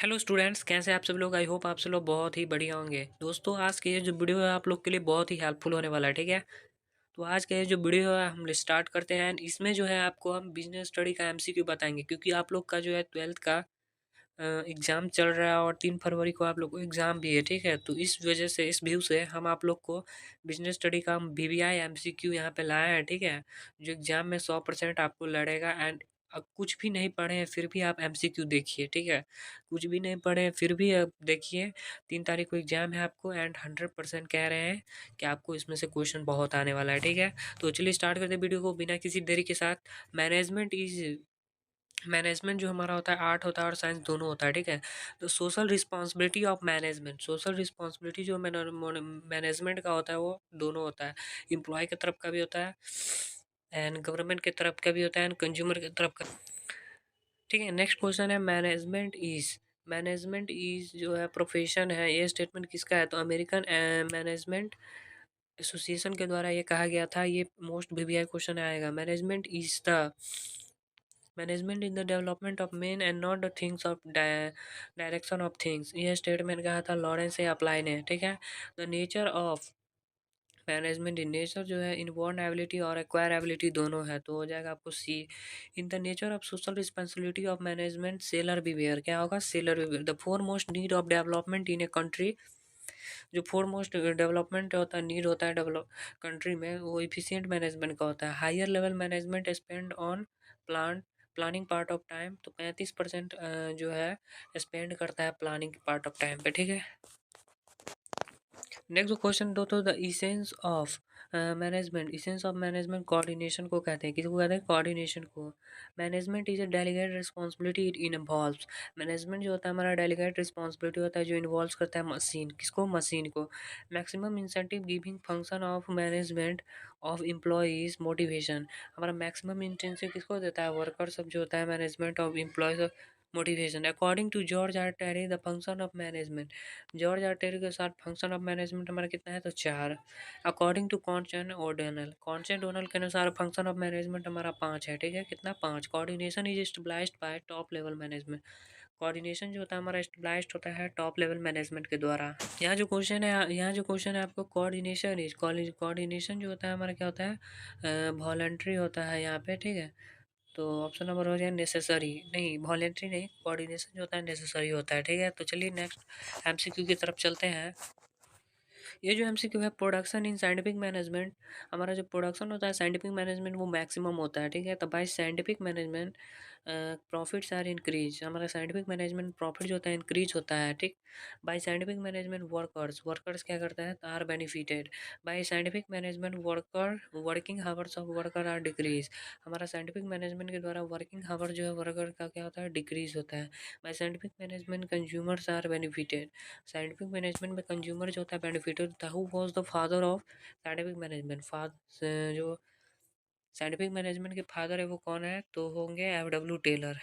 Hello students, कैसे आप सब लोग। आई होप आप सब लोग बहुत ही बढ़िया होंगे। दोस्तों, आज के ये जो वीडियो है आप लोग के लिए बहुत ही हेल्पफुल होने वाला है, ठीक है। तो आज का ये जो वीडियो है हम स्टार्ट करते हैं। इसमें जो है आपको हम बिजनेस स्टडी का एमसीक्यू बताएंगे, क्योंकि आप लोग का जो है 12th का एग्ज़ाम चल रहा है और 3 फरवरी को आप लोग को एग्ज़ाम भी है, ठीक है। तो इस वजह से, इस व्यू से हम आप लोग को बिजनेस स्टडी का हम वीवीआई एमसीक्यू यहाँ पे लाए हैं, ठीक है। जो एग्ज़ाम में 100% आपको लड़ेगा। एंड कुछ भी नहीं पढ़े हैं फिर भी आप एमसीक्यू देखिए, ठीक है। कुछ भी नहीं पढ़े हैं फिर भी आप देखिए। 3 तारीख को एग्ज़ाम है आपको, एंड 100% कह रहे हैं कि आपको इसमें से क्वेश्चन बहुत आने वाला है, ठीक है। तो चलिए स्टार्ट करते हैं वीडियो को बिना किसी देरी के साथ। मैनेजमेंट जो हमारा होता है, आर्ट होता है और साइंस दोनों होता है, ठीक है। तो social responsibility of management, social responsibility जो मैनेजमेंट का होता है वो दोनों होता है। एम्प्लॉय की तरफ का भी होता है एंड गवर्नमेंट की तरफ का भी होता है एंड कंज्यूमर की तरफ का, ठीक है। नेक्स्ट क्वेश्चन है मैनेजमेंट इज जो है प्रोफेशन है। ये स्टेटमेंट किसका है? तो अमेरिकन मैनेजमेंट एसोसिएशन के द्वारा ये कहा गया था। ये मोस्ट वीवीआई क्वेश्चन आएगा। Management in the development of men and not the things of direction of things. यह स्टेटमेंट कहा था लॉरेंस ए अप्लाई ने, ठीक है। The nature of management in nature जो है इनबॉर्न एबिलिटी और एक्वायर एबिलिटी दोनों है, तो हो जाएगा आपको C. In the nature of social responsibility of management seller beware, क्या होगा? Seller beware. The foremost need of development in a country, जो फोर मोस्ट डेवलपमेंट होता है, नीड होता है डेवलप कंट्री में, वो इफिशियंट मैनेजमेंट का होता है। Higher level management spend on plan planning part of time, तो 35% जो है स्पेंड करता है प्लानिंग पार्ट ऑफ टाइम पे, ठीक है। नेक्स्ट क्वेश्चन दो, तो the essence of management, essence of management coordination को कहते हैं। किसको कहते हैं? कोऑर्डिनेशन को। Management is a delegate responsibility, it involves. Management जो होता है हमारा डेलीगेट रिस्पॉन्सिबिलिटी होता है जो इन्वॉल्व करता है मशीन, किसको? मशीन को। Maximum incentive giving function of management of employees motivation, हमारा मैक्सिमम इंटेंसिव किसको देता है? वर्कर सब जो होता है management of employees motivation. According to George R Terry the function of management, George R Terry के साथ फंक्शन ऑफ मैनेजमेंट हमारा कितना है? तो 4। अकॉर्डिंग टू कॉन्स्टेंट ओडनल के अनुसार फंक्शन ऑफ मैनेजमेंट हमारा 5 है, ठीक है। कितना? 5। Coordination is stabilized by top level management, coordination जो होता है हमारा स्टेबलाइज्ड होता है टॉप लेवल मैनेजमेंट के द्वारा। यहाँ जो क्वेश्चन है आपको, कोऑर्डिनेशन जो होता है हमारा क्या होता है? वॉलंटरी होता है यहाँ पे, ठीक है। तो ऑप्शन नंबर हो जाए नेसेसरी, नहीं वॉलेंट्री नहीं, कोऑर्डिनेशन जो होता है नेसेसरी होता है, ठीक है। तो चलिए नेक्स्ट एमसीक्यू की तरफ चलते हैं। ये जो एमसीक्यू है, प्रोडक्शन इन साइंटिफिक मैनेजमेंट, हमारा जो प्रोडक्शन होता है साइंटिफिक मैनेजमेंट वो मैक्सिमम होता है, ठीक है। तो by scientific management profits are increase, हमारा साइंटिफिक मैनेजमेंट प्रॉफिट जो होता है इंक्रीज होता है, ठीक। बाय साइंटिफिक मैनेजमेंट वर्कर्स क्या करता है? Are benefited. By scientific management working hours of worker are decrease, हमारा साइंटिफिक मैनेजमेंट के द्वारा वर्किंग हावर जो है वर्कर का क्या होता है? डिक्रीज होता है। By scientific management consumers are benefited, scientific management में कंज्यूमर जो होता है बेनिफिट होता है। Who was the father of scientific management, जो साइंटिफिक मैनेजमेंट के फादर है वो कौन है? तो होंगे F.W. टेलर।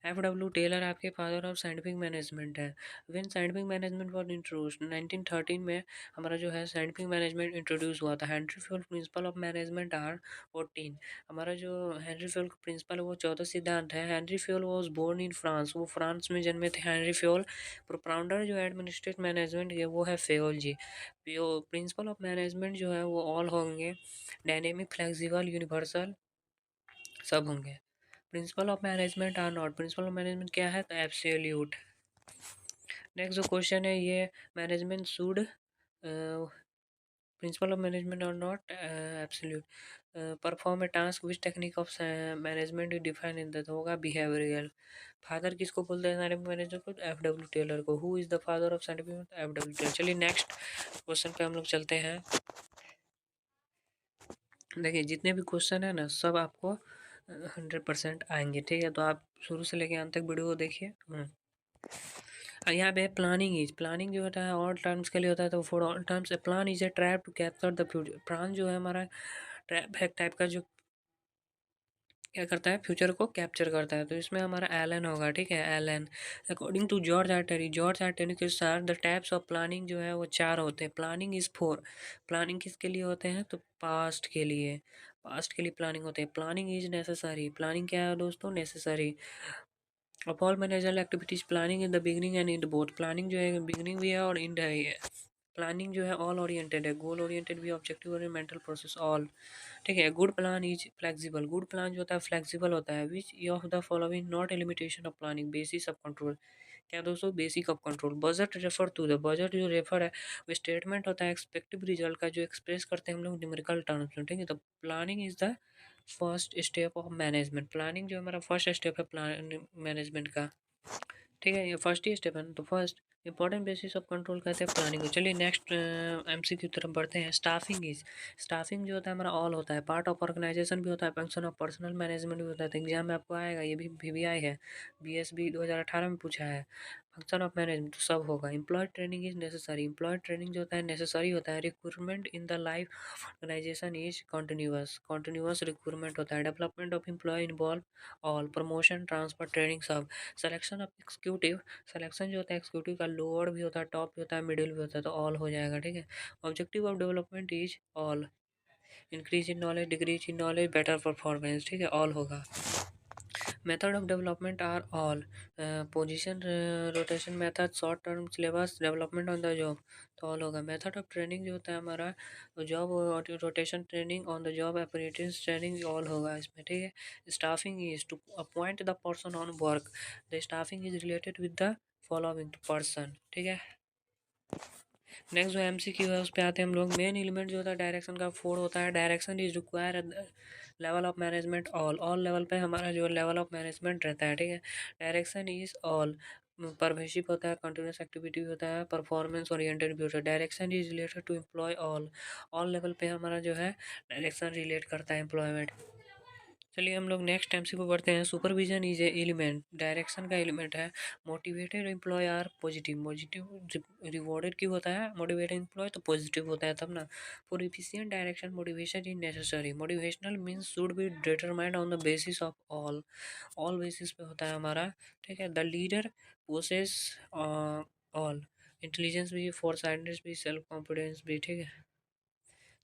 F.W. टेलर आपके फादर ऑफ साइंटिफिक मैनेजमेंट है। When scientific management was introduced 1913 में, हमारा जो है साइंटिफिक मैनेजमेंट इंट्रोड्यूस हुआ था। Henry Field principle of management are 14, हमारा जो हेनरी फील्ड प्रिंसिपल है वो 14 सिद्धांत है। Henry Field was born in France, वो फ्रांस में जन्मे थे हेनरी फील्ड। प्रोपाउंडर जो एडमिनिस्ट्रेट मैनेजमेंट है वो है Fayol ji. Principle of management जो है वो ऑल होंगे डायनेमिक, फ्लेक्सिबल, यूनिवर्सल, सब होंगे। Principle of management are not, principle of management क्या है? तो एब्सोल्यूट। नेक्स्ट जो क्वेश्चन है ये, management should principle of management are not absolute perform a task which technique of management define in the, होगा behavioural. Father किसको बोलते हैं साइंटिफिक मैनेजर को? F.W. टेलर को। Who is the father of scientific? F.W. Taylor. चलिए next question पे हम लोग चलते हैं। देखिए जितने भी क्वेश्चन है ना सब आपको 100% आएंगे, ठीक है। तो आप शुरू से लेके अंत तक वीडियो को देखिए। यहाँ पे प्लानिंग जो होता है ऑल टर्म्स के लिए होता है। तो for all terms plan is a trap to capture the future, plan जो है हमारा ट्रैप है टाइप का, जो क्या करता है? फ्यूचर को कैप्चर करता है। तो इसमें हमारा एलन होगा, ठीक है। एलन according to George R Terry के अनुसार द टाइप्स ऑफ प्लानिंग जो है वो 4 होते हैं। प्लानिंग इज 4, प्लानिंग किसके लिए होते हैं? तो पास्ट के लिए प्लानिंग होते हैं। प्लानिंग इज नेसेसरी, प्लानिंग क्या है दोस्तों? Necessary. Of all managerial activities planning in the beginning and in both. Planning जो है बिगनिंग भी है और एंड है। प्लानिंग जो है ऑल ओरिएंटेड है, गोल ओरिएंटेड भी, ऑब्जेक्टिव और मेंटल प्रोसेस ऑल। ठीक है। Good plan is flexible. Good plan जो होता है फ्लेक्सिबल होता है। Which of the following not a limitation of planning. Basis of control. क्या दोस्तों? Basic of control. Budget refer to the. Budget जो रेफर है वो स्टेटमेंट होता है एक्सपेक्टिव रिजल्ट का, जो एक्सप्रेस करते हैं हम लोग न्यूमेरिकल टर्म्स में। ठीक है। तो planning is the first step of management. Planning जो हमारा फर्स्ट स्टेप है प्लान मैनेजमेंट का। ठीक है, ये फर्स्ट ही स्टेप है ना। तो first important basis of control कहते हैं प्लानिंग को। चलिए नेक्स्ट एमसीक्यू की तरफ बढ़ते हैं। Staffing is. स्टाफिंग जो होता है हमारा ऑल होता है, पार्ट ऑफ ऑर्गेनाइजेशन भी होता है, फंक्शन ऑफ पर्सनल मैनेजमेंट भी होता है। तो एग्जाम में आपको आएगा, ये भी वीवीआई है, बीएसबी 2018 में पूछा है। फंक्शन ऑफ मैनेजमेंट तो सब होगा। Employ training is necessary. Employ training जो होता है नेसेसरी होता है। Recruitment in the life organisation is continuous. Continuous recruitment होता है। Development of employ involve all. Promotion, transfer, training सब। Selection of executive. सिलेक्शन जो होता है एग्जीक्यूटिव का लोअर भी होता है, टॉप भी होता है, मिडिल भी होता है, तो ऑल हो जाएगा। ठीक है। Objective of development is all. Increase in knowledge, decrease in knowledge, better performance. ठीक है, ऑल होगा। Method of development are all. Position rotation method, short term syllabus, development on the job, तो ऑल होगा। Method of training जो होता है हमारा job rotation training, on the job apprentice training, all होगा इसमें। ठीक है। Staffing is to appoint the person on work. The staffing is related with the following person. ठीक है। नेक्स्ट जो एमसीक्यू है उस पे आते हैं हम लोग। मेन एलिमेंट जो होता है डायरेक्शन का 4 होता है। Direction is require level of management all. All level पे हमारा जो लेवल ऑफ मैनेजमेंट रहता है। ठीक है। Direction is all. परवेशिव होता है, कंटिन्यूस एक्टिविटी भी होता है, परफॉर्मेंस ओरिएंटेड भी होता है। Direction is related to employ all. All level पे हमारा जो है डायरेक्शन रिलेट करता है एम्प्लॉयमेंट। चलिए हम लोग नेक्स्ट एमसी को बढ़ते हैं। Supervision is a element, direction का एलिमेंट है। Motivated employ are positive. Positive rewarded क्यों होता है? मोटिवेटेड एम्प्लॉय तो पॉजिटिव होता है तब ना। For efficient direction motivation is necessary. Motivational means should be determined on the basis of all. All basis पे होता है हमारा। ठीक है। The leader possess all. Intelligence भी, फोरसाइटनेस भी, सेल्फ कॉन्फिडेंस भी। ठीक है।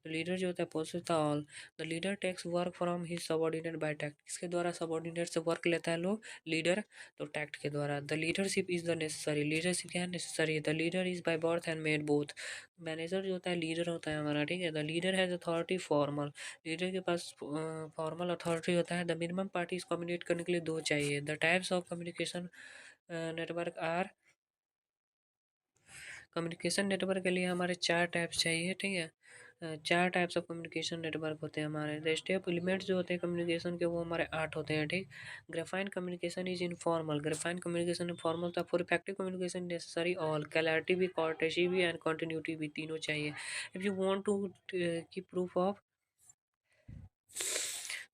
द लीडर जो होता है possess the all. The leader takes work from his subordinate by tact. किसके द्वारा सबॉर्डिनेट से वर्क लेता है लोग? लीडर। तो टैक्ट के द्वारा। The leadership is the necessary. Leadership क्या है? नेसेसरी है। The leader is by birth and made both. Manager जो होता है लीडर होता है हमारा। ठीक है। The leader has authority formal. Leader के पास फॉर्मल अथॉरिटी होता है। द मिनिमम पार्टीज कम्युनिकेट करने के लिए दो चाहिए। The types of communication network are. Communication network के लिए हमारे चार टाइप्स चाहिए। ठीक है। चार टाइप्स ऑफ कम्युनिकेशन नेटवर्क होते हैं हमारे। द स्टेप एलिमेंट्स जो होते हैं कम्युनिकेशन के वो हमारे 8 होते हैं। ठीक। Grapevine communication is informal. Grapevine communication informal था। For effective communication necessary all. Clarity भी, कॉर्टेसी भी एंड कंटिन्यूटी भी, तीनों चाहिए। If you want to keep proof of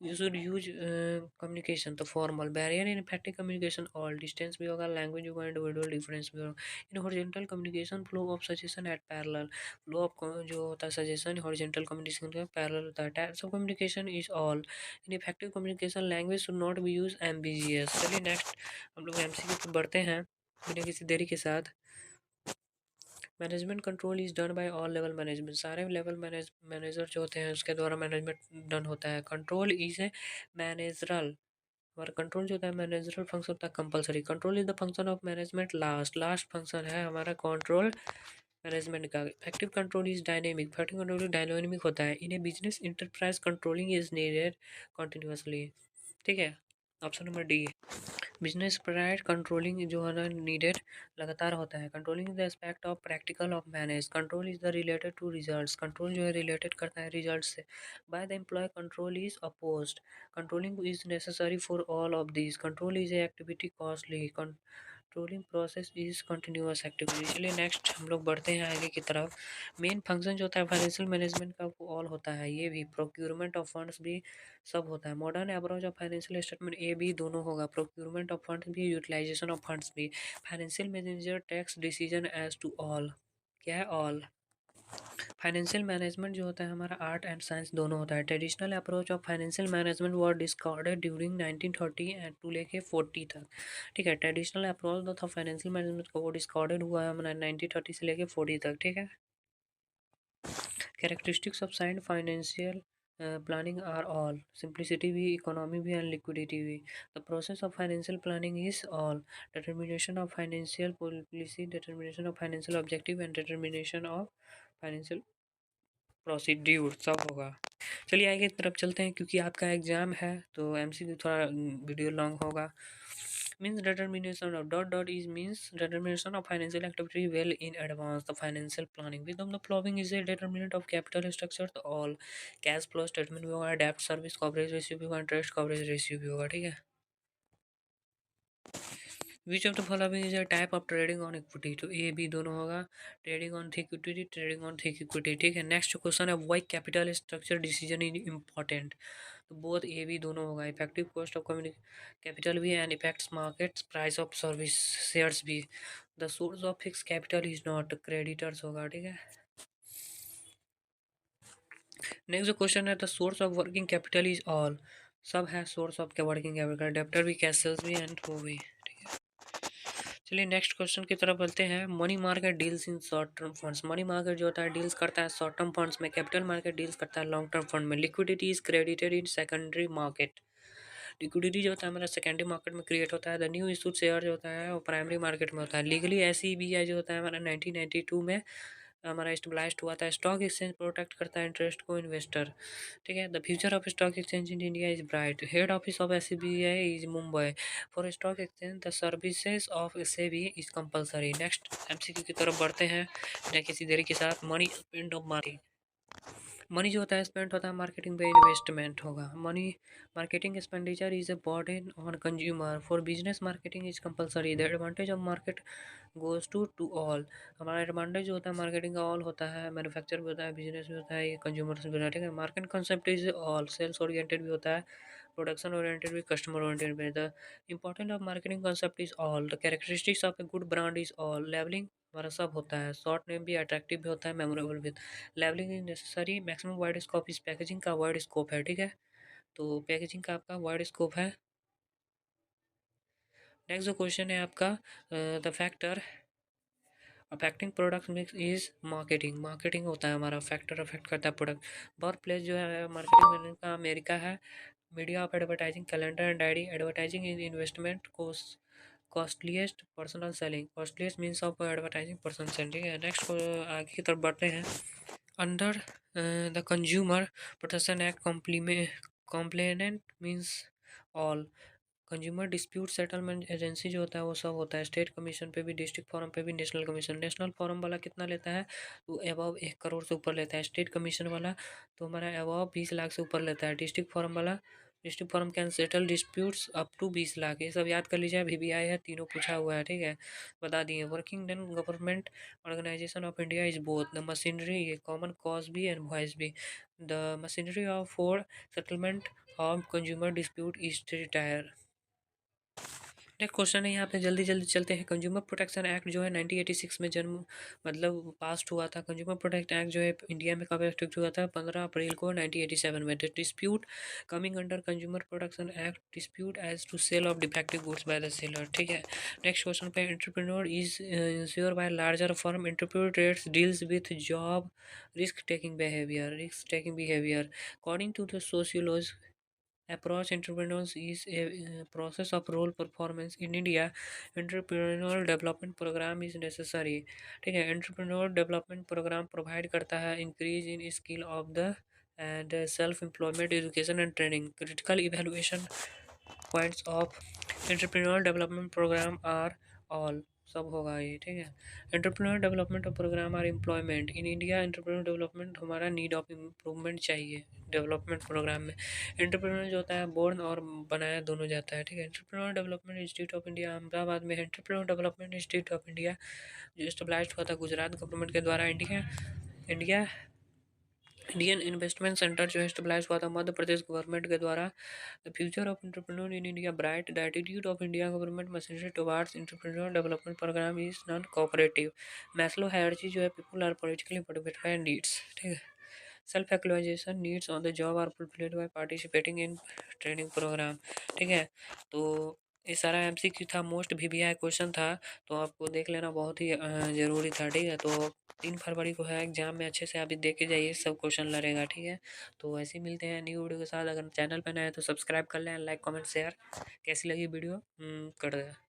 you should use communication तो formal. Barrier in effective communication all. Distance भी होगा, language होगा, इंडिविजुअल डिफरेंस भी होगा। In horizontal communication flow of suggestion at parallel. Flow of जो होता है suggestion horizontal communication का पैरेलल होता है। Types of communication is all. In effective communication language should not be use ambitious. चलिए नेक्स्ट हम लोग एमसीक्यू पे बढ़ते हैं बिना किसी देरी के साथ। Management control is done by all level management. सारे लेवल मैनेजर जो होते हैं उसके द्वारा मैनेजमेंट डन होता है। Control is a managerial. हमारा कंट्रोल जो होता है मैनेजरल फंक्शन होता है compulsory. Control is the function of management last. Last function है हमारा कंट्रोल मैनेजमेंट का। Effective control is dynamic. Effective control dynamic होता है। In a business enterprise controlling is needed continuously. ठीक है। Option number D. Business pride controlling जो है ना नीडेड लगातार होता है। Controlling the aspect of practical of manage. Control is the related to results. Control जो है रिलेटेड करता है रिजल्ट से। By the employ control is opposed. Controlling is necessary for all of this. Control is a activity costly. Controlling process is continuous activity. चलिए next हम लोग बढ़ते हैं आगे की तरफ। मेन फंक्शन जो होता है फाइनेंशियल मैनेजमेंट का वो ऑल होता है। ये भी प्रोक्यूरमेंट ऑफ फंड्स भी सब होता है। Modern approach of financial statement a भी दोनों होगा। प्रोक्यूरमेंट ऑफ फंड्स भी, यूटिलाइजेशन ऑफ फंड्स भी। Financial manager takes decision as to all. क्या है? ऑल। फाइनेंशियल मैनेजमेंट जो होता है हमारा आर्ट एंड साइंस दोनों होता है। Traditional approach of financial management were discarded during 1930 and to लेके 40 तक। ठीक है। ट्रेडिशनल अप्रोच जो था फाइनेंशियल मैनेजमेंट का वो डिस्कार्डेड हुआ है हमारा 1930 से लेके 40 तक। ठीक है। Characteristics of sound financial planning are all, simplicity भी, इकोनॉमी भी एंड लिक्विडिटी भी। The process of financial planning is all, determination of financial policy, determination of financial objective and determination of financial procedure सब होगा। चलिए आगे की तरफ चलते हैं, क्योंकि आपका एग्जाम है तो एमसीक्यू थोड़ा वीडियो लॉन्ग होगा। Means determination of dot dot is means determination of financial activity well in advance, the financial planning with the following is a determinant of capital structure, तो ऑल कैश फ्लो स्टेटमेंट भी होगा, डेब्ट service coverage ratio भी होगा, interest coverage ratio भी होगा, ठीक है। Which of the following is a type of trading on equity, तो ए बी दोनों होगा, trading on thick equity, trading on thick equity, ठीक है। नेक्स्ट क्वेश्चन है why capital structure decision is important, तो बोथ ए बी दोनों होगा, effective cost of capital भी and effects market price of service shares भी। The source of fix capital is not, creditors होगा, ठीक है। नेक्स्ट जो क्वेश्चन है the source of working capital is all, सब है source of working capital, debtor भी, कैश सेल्स भी एंड वो भी, ठीक है। चलिए नेक्स्ट क्वेश्चन की तरफ बढ़ते हैं। Money market deals in short term funds, money market जो होता है डील्स करता है शॉर्ट टर्म फंड्स में, कैपिटल मार्केट डील्स करता है लॉन्ग टर्म फंड में। Liquidity is credited in secondary market, liquidity जो होता है हमारा सेकेंडरी मार्केट में क्रिएट होता है। द न्यू इशूड शेयर जो होता है वो प्राइमरी मार्केट में होता है। लीगली ऐसी भी है जो होता है हमारा 1992 में हमारा स्टेबलाइज्ड हुआ था। स्टॉक एक्सचेंज प्रोटेक्ट करता है इंटरेस्ट को इन्वेस्टर, ठीक है। The future of stock exchange in India is bright, head office of SBI is Mumbai, for stock exchange the services of SEBI is compulsory. Next MCQ की तरफ बढ़ते हैं बिना किसी देरी के साथ। Money spend of marketing, money जो होता है स्पेंड होता है मार्केटिंग पे, इन्वेस्टमेंट होगा। Money marketing expenditure is a burden on consumer, for business marketing is compulsory, the advantage of market goes to all, हमारा एडवांटेज जो होता है मार्केटिंग का ऑल होता है, मैन्युफैक्चर भी होता है, बिजनेस भी होता है, ये कंज्यूमर भी होता है, ठीक है। Market concept is all, sales oriented भी होता है, प्रोडक्शन ओरिएंटेड भी, कस्टमर ओरिएंटेड भी। The important of marketing concept is all, the characteristics of a good brand is all, levelling हमारा सब होता है, शॉर्ट नेम भी, अट्रैक्टिव भी होता है, मेमोरेबल भी। Levelling is necessary, maximum wide scope इस पैकेजिंग का वाइड स्कोप है, ठीक है। तो पैकेजिंग का आपका वाइड स्कोप है। नेक्स्ट जो क्वेश्चन है आपका the factor affecting product mix is marketing, marketing होता है हमारा फैक्टर अफेक्ट करता है प्रोडक्ट। बर्थ प्लेस जो है मार्केटिंग का अमेरिका है। Media of advertising calendar and diary, advertising in investment cost, costliest personal selling, costliest means of advertising personal selling, ठीक है। नेक्स्ट आगे की तरफ बढ़ते हैं। Under the consumer protection act complainant means all, consumer dispute settlement agency जो होता है वो सब होता है। स्टेट कमीशन पे भी, डिस्ट्रिक्ट फोरम पे भी, नेशनल कमीशन, नेशनल फोरम वाला कितना लेता है तो अबव 1 करोड़ से ऊपर लेता है। स्टेट कमीशन वाला तो हमारा अबव 20 लाख से ऊपर लेता है। डिस्ट्रिक्ट फोरम वाला, district forum can settle disputes up to 20 lakh, ये सब याद कर लीजिए, VBI है, तीनों पूछा हुआ है, ठीक है, बता दिए। Working done government organization of India is both the machinery, ये कॉमन कॉज भी एंड वॉइस भी, the machinery of for settlement of consumer dispute is retire. Next question है यहाँ पे, जल्दी जल्दी चलते हैं। कंज्यूमर प्रोटेक्शन एक्ट जो है 1986 में जन्म मतलब पास्ड हुआ था। कंज्यूमर प्रोटेक्ट एक्ट जो है इंडिया में कब एक्टिव हुआ था, 15 अप्रैल को 1987 में। Dispute coming under consumer protection act, dispute as to sale of defective goods by the seller, ठीक है। नेक्स्ट क्वेश्चन पे, entrepreneur is insure by larger firm, entrepreneur trades deals with job risk taking behaviour according to the sociology approach. Entrepreneurs is a process of role performance in India. Entrepreneurial development program is necessary, ठीक है। entrepreneurial development program provide करता है increase in skill of the and self employment education and training। critical evaluation points of entrepreneurial development program are all, सब होगा ये, ठीक है। Entrepreneur development of program are employment in India, entrepreneur development हमारा need of improvement चाहिए development program में। Entrepreneur जो होता है बोर्न और बनाया दोनों जाता है, ठीक है। Entrepreneur development institute of India Ahmedabad में है। Entrepreneur development institute of India जो स्टेबलाइज हुआ था गुजरात गवर्नमेंट के द्वारा। इंडिया इंडियन इन्वेस्टमेंट सेंटर जो है स्टेबलाइज हुआ था मध्य प्रदेश गवर्नमेंट के द्वारा। The future of entrepreneur in India bright, the attitude of India government machinery towards entrepreneur development program is non cooperative. Maslow hierarchy जो है people are politically motivated by needs, ठीक है। Self actualization needs on the job are fulfilled by participating in training program, ठीक है। तो ये सारा MCQ था, मोस्ट वीवीआई क्वेश्चन था, तो आपको देख लेना बहुत ही ज़रूरी था, ठीक है। तो 3 फरवरी को है एग्जाम में, अच्छे से आप देख के जाइए, सब क्वेश्चन लड़ेगा, ठीक है। तो ऐसे ही मिलते हैं न्यू वीडियो के साथ। अगर चैनल पर नए हैं तो सब्सक्राइब कर लें, लाइक कमेंट शेयर। कैसी लगी वीडियो कर दें।